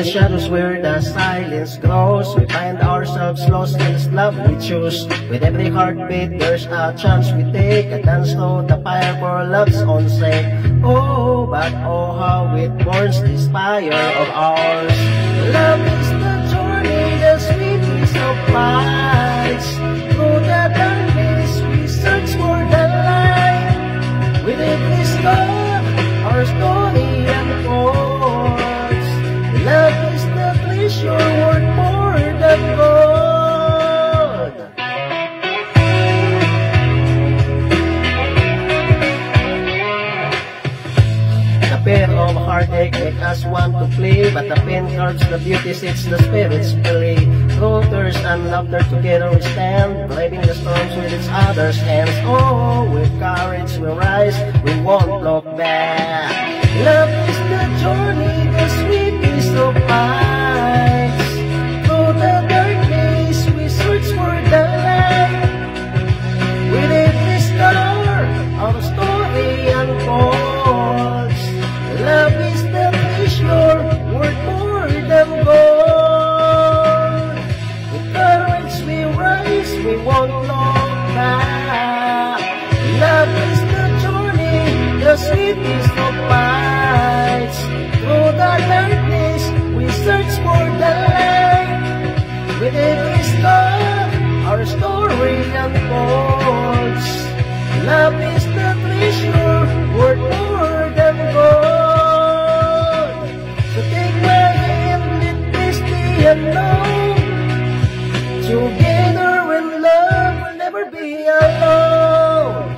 shadows where the silence grows, we find ourselves lost in this love we choose. With every heartbeat there's a chance we take, a dance to the fire for love's own sake. Oh, but oh how it burns this fire of ours. Love is the journey, the sweetness of lights. Through the darkness we search for the light. With every star our story unfolds. Love is the pleasure worth more than gold. The pain of heartache make us want to flee, but the pain curbs the beauty, sets the spirits free. Through thirst and laughter together we stand, braving the storms with each other's hands. Oh, with courage we rise, we won't look back. Love is the journey, the sweetness of lights. Through the darkness we search for the light. With every star our story unfolds. Love is the pleasure worth more than gold. With courage we rise, we won't look back. Love is the journey, the sweetness of lights. Through the darkness we search for the light. With every star our story unfolds. Love is the treasure worth more than gold. So take my hand, let this be unknown. Together when love will never be alone.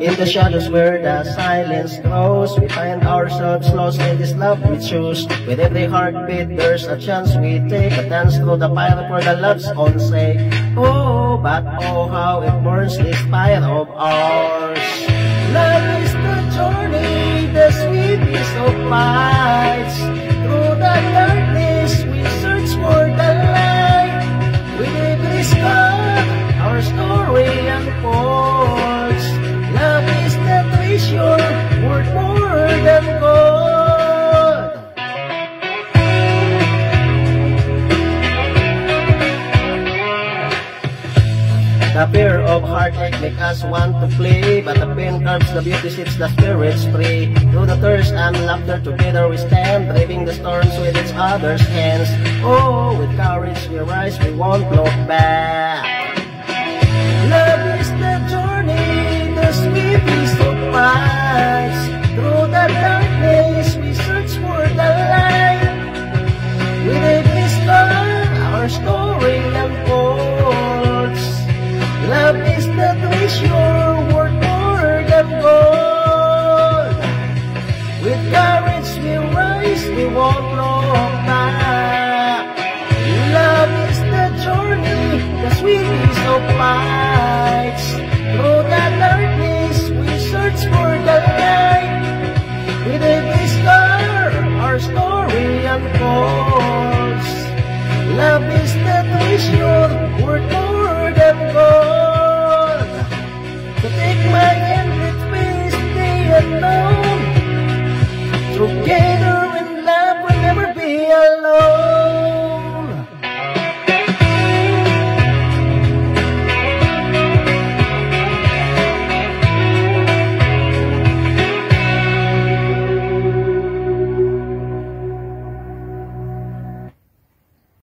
In the shadows where the silence grows, we find ourselves lost in this love we choose. With every heartbeat there's a chance we take, a dance through the fire for the love's own sake. Oh, but oh how it burns this fire of ours. Love is the journey, the sweetness of lights. Through the darkness we search for the light. With every star our story unfolds. Love is the treasure worth more than gold. The fear of heartache make us want to flee, but the pain curbs the beauty, sets the spirits free. Through the thirst and laughter together we stand, braving the storms with each other's hands. Oh, with courage we rise, we won't look back. Love is the journey, the sweetness of lights. Through the darkness we search for the light. With every star our story unfolds. Love is the treasure worth more than gold. With courage we rise, we won't look back. Love is the journey, the sweetness of lights. Through the darkness we search for the light. With every star our story unfolds. Love is the treasure worth more than gold. So take my hand, let's face the unknown. Together